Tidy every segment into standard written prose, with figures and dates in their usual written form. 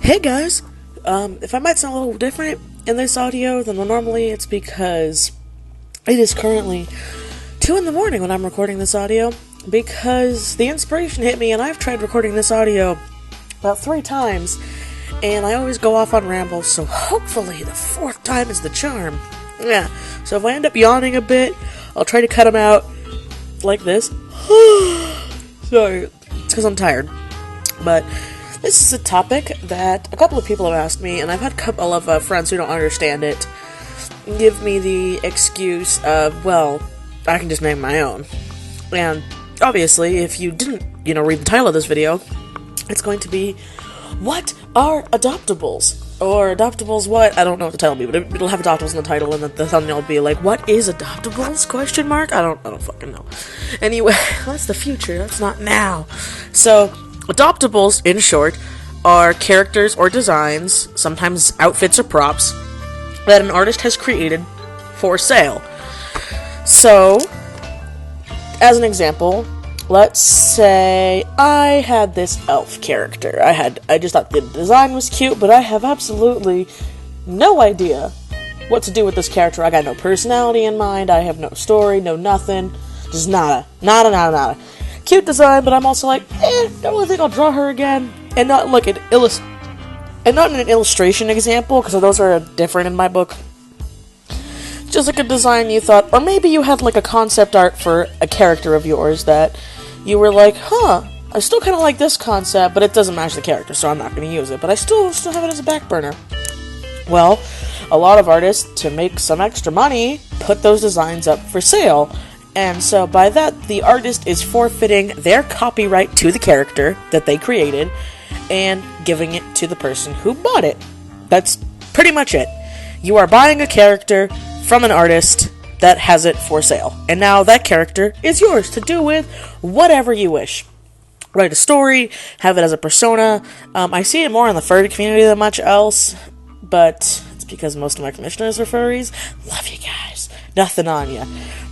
Hey guys! If I might sound a little different in this audio than normally, it's because it is currently 2 in the morning when I'm recording this audio, because the inspiration hit me and I've tried recording this audio about 3 times, and I always go off on rambles, so hopefully the 4th time is the charm. Yeah, so if I end up yawning a bit, I'll try to cut them out like this. Sorry, it's because I'm tired. But this is a topic that a couple of people have asked me, and I've had a couple of friends who don't understand it give me the excuse of, well, I can just make my own. And obviously, if you didn't, read the title of this video, it's going to be, what are adoptables? Or adoptables what? I don't know what the title will be, but it'll have adoptables in the title, and the thumbnail will be like, what is adoptables? Question mark? I don't fucking know. Anyway, that's the future, that's not now. So, adoptables, in short, are characters or designs, sometimes outfits or props, that an artist has created for sale. So, as an example, let's say I had this elf character. I just thought the design was cute, but I have absolutely no idea what to do with this character. I got no personality in mind, I have no story, no nothing, just nada. Cute design, but I'm also like, don't really think I'll draw her again, and not like an illustration example, because those are different in my book. Just like a design you thought, or maybe you had like a concept art for a character of yours that you were like, I still kind of like this concept, but it doesn't match the character, so I'm not going to use it, but I still have it as a back burner. Well, a lot of artists, to make some extra money, put those designs up for sale. And so by that, the artist is forfeiting their copyright to the character that they created and giving it to the person who bought it. That's pretty much it. You are buying a character from an artist that has it for sale. And now that character is yours to do with whatever you wish. Write a story, have it as a persona. I see it more in the furry community than much else, but it's because most of my commissioners are furries. Love you guys. Nothing on ya.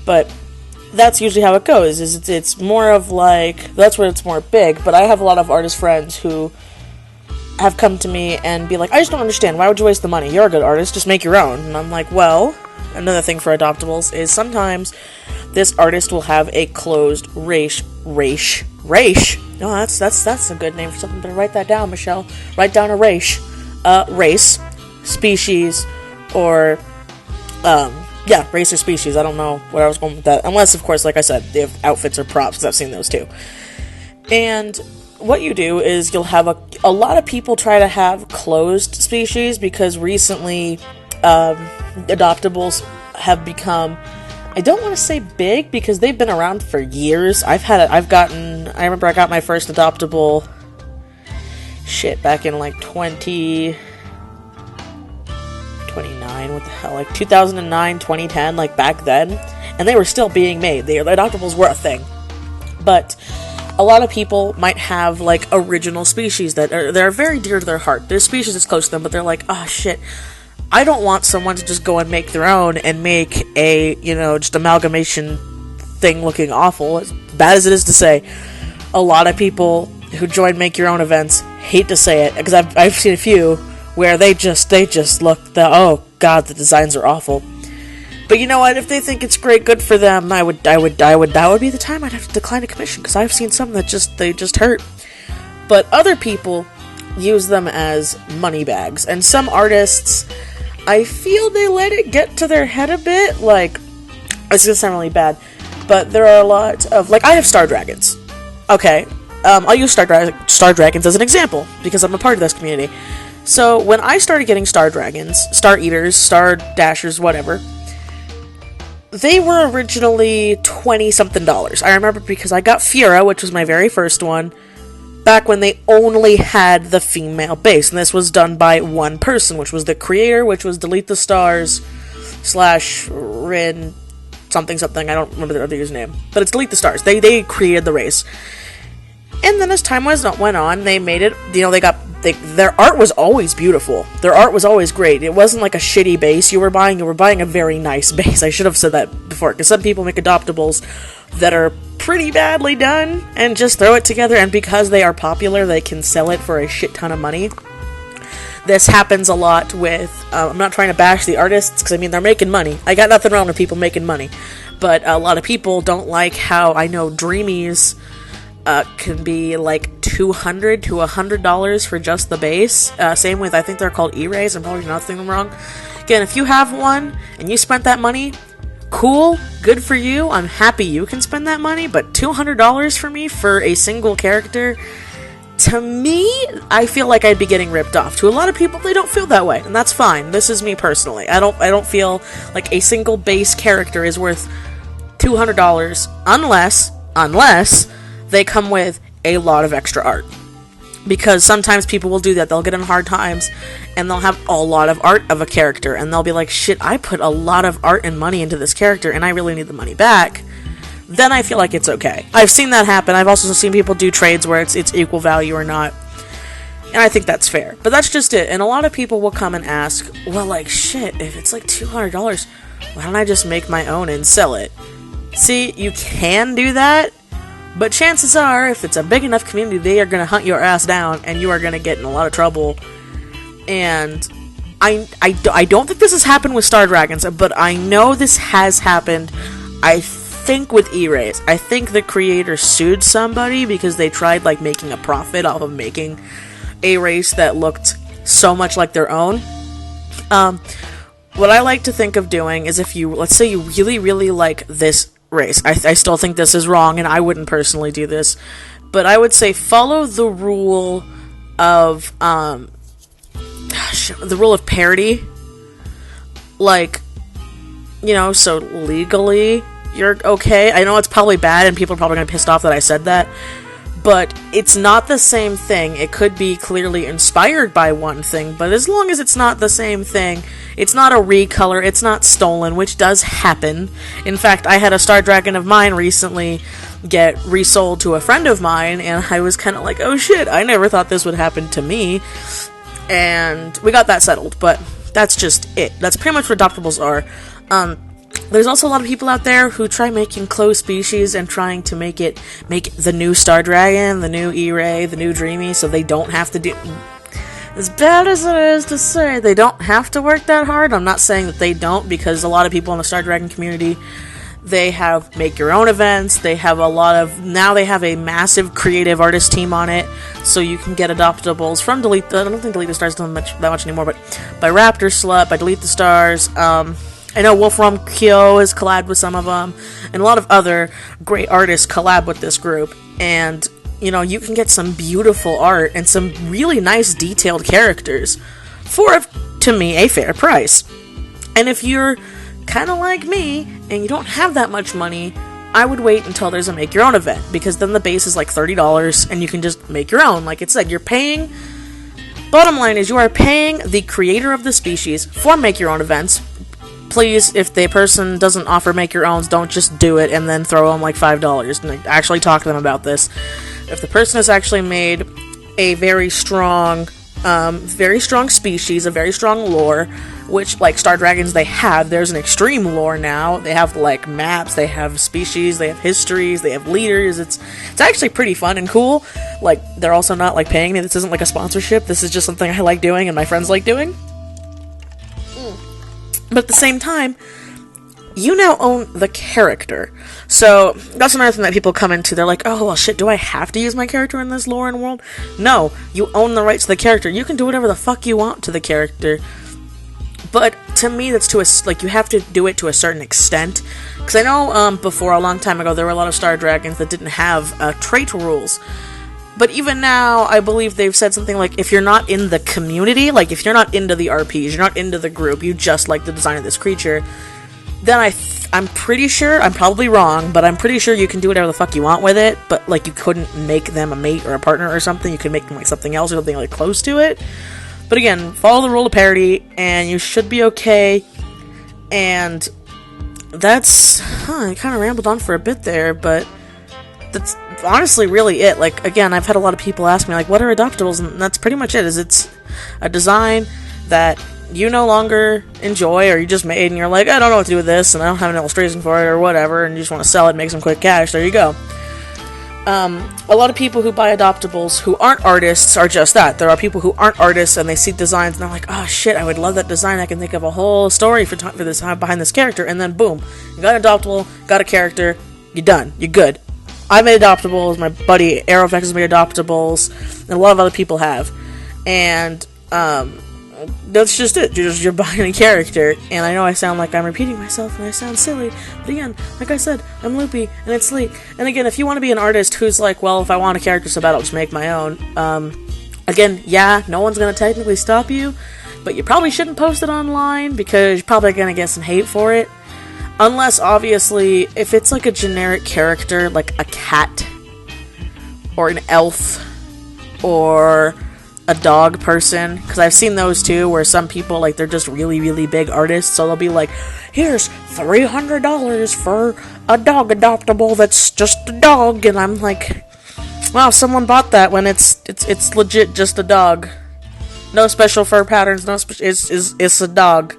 But that's usually how it goes, is it's more of like, that's where it's more big, but I have a lot of artist friends who have come to me and be like, I just don't understand, why would you waste the money? You're a good artist, just make your own. And I'm like, well, another thing for adoptables is sometimes this artist will have a closed race. No, that's a good name for something, but write that down, Michelle. Write down a race, species, or, race or species. I don't know where I was going with that. Unless, of course, like I said, they have outfits or props, because I've seen those too. And what you do is you'll have a lot of people try to have closed species, because recently adoptables have become, I don't want to say big, because they've been around for years. I remember I got my first adoptable back in like 2009, what the hell, like 2009, 2010, like back then, and they were still being made. The adoptables were a thing, but a lot of people might have like original species that are very dear to their heart. Their species is close to them, but they're like, shit, I don't want someone to just go and make their own and make a, just amalgamation thing looking awful, as bad as it is to say. A lot of people who join make your own events hate to say it, because I've seen a few where they just look, oh god, the designs are awful. But you know what, if they think it's great, good for them. That would be the time I'd have to decline a commission, because I've seen some that they just hurt. But other people use them as money bags, and some artists, I feel they let it get to their head a bit. Like, it's gonna sound really bad, but there are a lot of, like, I have Star Dragons. Okay, I'll use Star Dragons as an example, because I'm a part of this community. So, when I started getting Star Dragons, Star Eaters, Star Dashers, whatever, they were originally $20-something. I remember because I got Fiora, which was my very first one, back when they only had the female base, and this was done by one person, which was the creator, which was Delete the Stars / Rin something, I don't remember the other user's name, but it's Delete the Stars. They created the race. And then as time went on, they made it, their art was always beautiful. Their art was always great. It wasn't like a shitty base you were buying a very nice base. I should have said that before, because some people make adoptables that are pretty badly done and just throw it together, and because they are popular, they can sell it for a shit ton of money. this happens a lot with, I'm not trying to bash the artists, because I mean, they're making money. I got nothing wrong with people making money. But a lot of people don't like how, I know Dreamies can be like $200 to $100 for just the base. Same with, I think they're called E-rays, I'm probably not saying them wrong. Again, if you have one, and you spent that money, cool, good for you, I'm happy you can spend that money, but $200 for me for a single character, to me, I feel like I'd be getting ripped off. To a lot of people, they don't feel that way, and that's fine. This is me personally. I don't feel like a single base character is worth $200 unless they come with a lot of extra art. Because sometimes people will do that. They'll get in hard times, and they'll have a lot of art of a character, and they'll be like, shit, I put a lot of art and money into this character, and I really need the money back. Then I feel like it's okay. I've seen that happen. I've also seen people do trades where it's equal value or not. And I think that's fair. But that's just it. And a lot of people will come and ask, well, like, shit, if it's like $200, why don't I just make my own and sell it? See, you can do that, but chances are, if it's a big enough community, they are going to hunt your ass down, and you are going to get in a lot of trouble. And I don't think this has happened with Star Dragons, but I know this has happened, I think, with E-rays. I think the creator sued somebody because they tried, like, making a profit off of making a race that looked so much like their own. What I like to think of doing is, if you, let's say you really, really like this race. I still think this is wrong, and I wouldn't personally do this, but I would say follow the rule of, the rule of parity. Like, you know, so legally, you're okay. I know it's probably bad, and people are probably going to be pissed off that I said that, but it's not the same thing. It could be clearly inspired by one thing, but as long as it's not the same thing, it's not a recolor, it's not stolen, which does happen. In fact, I had a Star Dragon of mine recently get resold to a friend of mine, and I was kind of like, oh shit, I never thought this would happen to me. And we got that settled, but that's just it. That's pretty much what Adoptables are. There's also a lot of people out there who try making closed species and trying to make the new Star Dragon, the new E-Ray, the new Dreamy, so they don't have to do... As bad as it is to say, they don't have to work that hard. I'm not saying that they don't, because a lot of people in the Star Dragon community, they have make-your-own events, they have now they have a massive creative artist team on it, so you can get Adoptables from I don't think Delete the Stars doing that much anymore, but by Raptor Slut, by Delete the Stars, I know Wolfram Kyo has collabed with some of them, and a lot of other great artists collab with this group, and, you know, you can get some beautiful art and some really nice detailed characters for, to me, a fair price. And if you're kind of like me, and you don't have that much money, I would wait until there's a make-your-own event, because then the base is like $30, and you can just make your own. Like it said, you're paying... Bottom line is, you are paying the creator of the species for make-your-own events. Please, if the person doesn't offer make-your-owns, don't just do it and then throw them like $5. And actually talk to them about this. If the person has actually made a very strong species, a very strong lore, which, like Star Dragons, they have. There's an extreme lore now. They have, like, maps, they have species, they have histories, they have leaders. It's actually pretty fun and cool. Like, they're also not, like, paying me. This isn't, like, a sponsorship. This is just something I like doing and my friends like doing. But at the same time, you now own the character. So, that's another thing that people come into. They're like, oh, well, shit, do I have to use my character in this lore and world? No, you own the rights to the character. You can do whatever the fuck you want to the character. But, to me, that's you have to do it to a certain extent. Because I know, before, a long time ago, there were a lot of Star Dragons that didn't have, trait rules. But even now, I believe they've said something like, if you're not in the community, like if you're not into the RPs, you're not into the group, you just like the design of this creature, then I'm pretty sure, I'm probably wrong, but I'm pretty sure you can do whatever the fuck you want with it, but like you couldn't make them a mate or a partner or something, you could make them like something else or something like close to it. But again, follow the rule of parity, and you should be okay, and that's, I kind of rambled on for a bit there, but that's honestly really it. Like, again, I've had a lot of people ask me, like, what are Adoptables? And that's pretty much it, is it's a design that you no longer enjoy, or you just made, and you're like, I don't know what to do with this, and I don't have an illustration for it, or whatever, and you just want to sell it and make some quick cash. There you go. a lot of people who buy Adoptables who aren't artists are just that. There are people who aren't artists and they see designs and they're like, oh shit, I would love that design. I can think of a whole story for this behind this character. And then boom, you got an Adoptable, got a character, you're done, you're good. I made Adoptables, my buddy Aerofx has made Adoptables, and a lot of other people have. And that's just it. You're buying a character, and I know I sound like I'm repeating myself, and I sound silly, but again, like I said, I'm loopy, and it's sleek. And again, if you want to be an artist who's like, well, if I want a character so bad, I'll just make my own, again, yeah, no one's gonna technically stop you, but you probably shouldn't post it online, because you're probably gonna get some hate for it. Unless, obviously, if it's like a generic character, like a cat, or an elf, or a dog person, because I've seen those too, where some people, like, they're just really, really big artists, so they'll be like, here's $300 for a dog adoptable that's just a dog, and I'm like, wow, someone bought that when it's legit just a dog. No special fur patterns, it's a dog.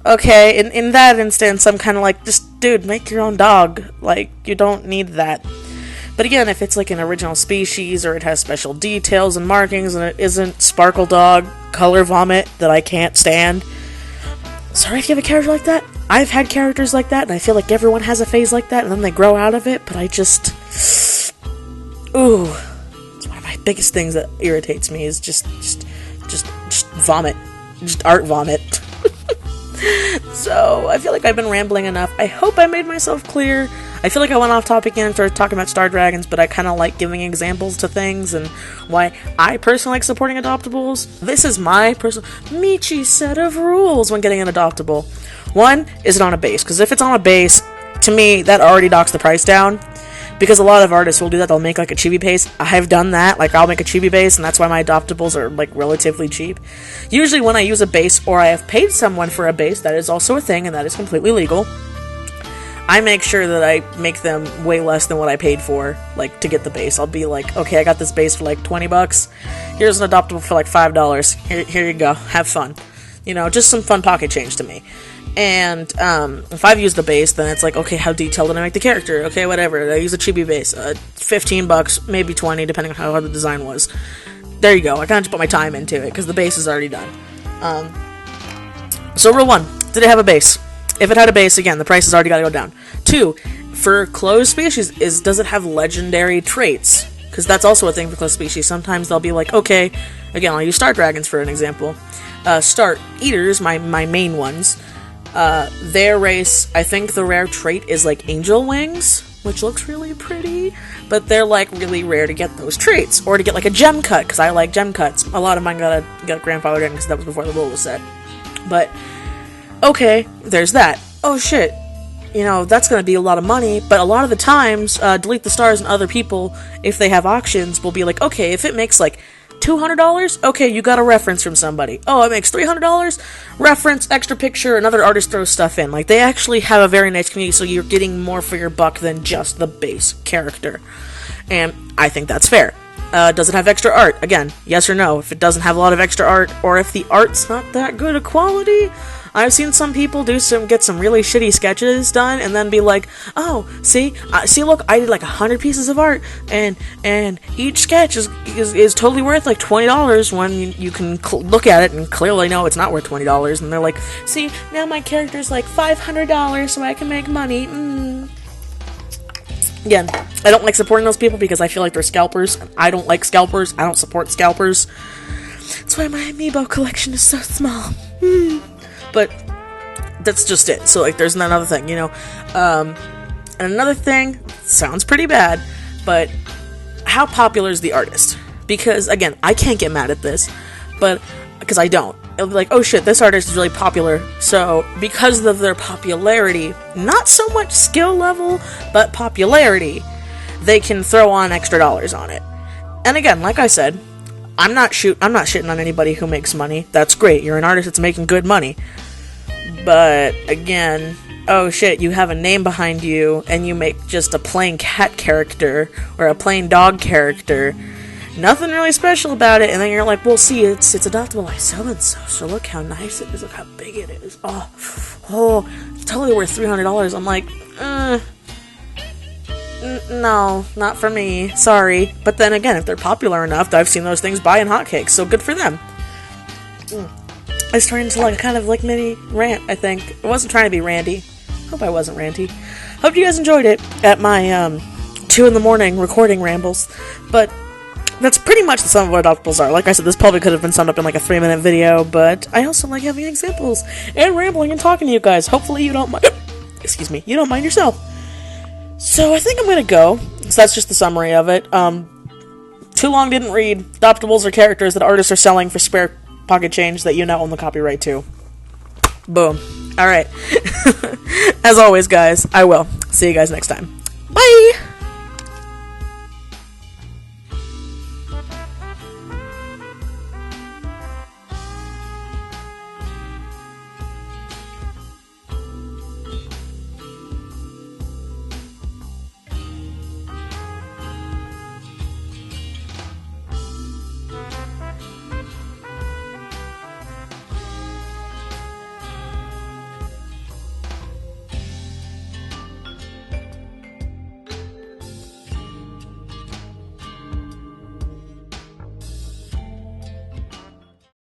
Okay, in that instance, I'm kind of like, just, dude, make your own dog. Like, you don't need that. But again, if it's like an original species, or it has special details and markings, and it isn't Sparkle Dog, Color Vomit, that I can't stand. Sorry if you have a character like that. I've had characters like that, and I feel like everyone has a phase like that, and then they grow out of it, but I just... Ooh. It's one of my biggest things that irritates me, is just vomit. Just art vomit. So, I feel like I've been rambling enough. I hope I made myself clear. I feel like I went off topic again and started talking about Star Dragons, but I kind of like giving examples to things and why I personally like supporting Adoptables. This is my personal Michi set of rules when getting an Adoptable. One, is it on a base? Because if it's on a base, to me, that already knocks the price down. Because a lot of artists will do that, they'll make like a chibi base. I've done that, like I'll make a chibi base, and that's why my Adoptables are like relatively cheap. Usually when I use a base, or I have paid someone for a base, that is also a thing, and that is completely legal, I make sure that I make them way less than what I paid for, like, to get the base. I'll be like, okay, I got this base for like $20, here's an Adoptable for like $5, here you go, have fun. You know, just some fun pocket change to me. And if I've used the base, then it's like, okay, how detailed did I make the character? Okay, whatever. I use a chibi base. $15, maybe $20, depending on how hard the design was. There you go. I kind of just put my time into it because the base is already done. So rule 1, did it have a base? If it had a base, again, the price has already got to go down. 2, for closed species, does it have legendary traits? Because that's also a thing for closed species. Sometimes they'll be like, okay, again, I'll use Star Dragons for an example. Star Eaters, my main ones. Their race, I think the rare trait is like angel wings, which looks really pretty, but they're like really rare to get those traits, or to get like a gem cut, because I like gem cuts. A lot of mine got grandfathered in because that was before the rule was set. But, okay, there's that. Oh shit, you know, that's gonna be a lot of money, but a lot of the times, Delete the Stars and other people, if they have auctions, will be like, okay, if it makes like $200? Okay, you got a reference from somebody. Oh, it makes $300? Reference, extra picture, another artist throws stuff in. Like, they actually have a very nice community, so you're getting more for your buck than just the base character. And I think that's fair. Does it have extra art? Again, yes or no. If it doesn't have a lot of extra art, or if the art's not that good a quality, I've seen some people get some really shitty sketches done, and then be like, oh, see, look, I did like 100 pieces of art, and each sketch is totally worth like $20 when you can look at it and clearly know it's not worth $20, and they're like, see, now my character's like $500, so I can make money. Again, I don't like supporting those people because I feel like they're scalpers. I don't like scalpers. I don't support scalpers. That's why my amiibo collection is so small. But that's just it. So, like, there's another thing, you know. And another thing, sounds pretty bad, but how popular is the artist? Because, again, I can't get mad at this, but because I don't. It'll be like, oh shit, this artist is really popular. So, because of their popularity, not so much skill level, but popularity, they can throw on extra dollars on it. And again, like I said, I'm not shitting on anybody who makes money. That's great. You're an artist that's making good money. But again, oh shit, you have a name behind you and you make just a plain cat character or a plain dog character. Nothing really special about it, and then you're like, well, see, it's adoptable by so-and-so, so look how nice it is, look how big it is. Oh, it's totally worth $300. I'm like, No, not for me. Sorry. But then again, if they're popular enough, I've seen those things buy in hotcakes, so good for them. I was turning into like a kind of like mini rant, I think. I wasn't trying to be ranty. Hope I wasn't ranty. Hope you guys enjoyed it at my 2 in the morning recording rambles. But that's pretty much the sum of what Adoptables are. Like I said, this probably could have been summed up in like a 3-minute video, but I also like having examples and rambling and talking to you guys. Hopefully you don't mind. Excuse me, you don't mind yourself. So I think I'm gonna go. So that's just the summary of it. Too long didn't read. Adoptables are characters that artists are selling for spare pocket change that you now own the copyright to. Boom. Alright. As always, guys, I will. See you guys next time. Bye!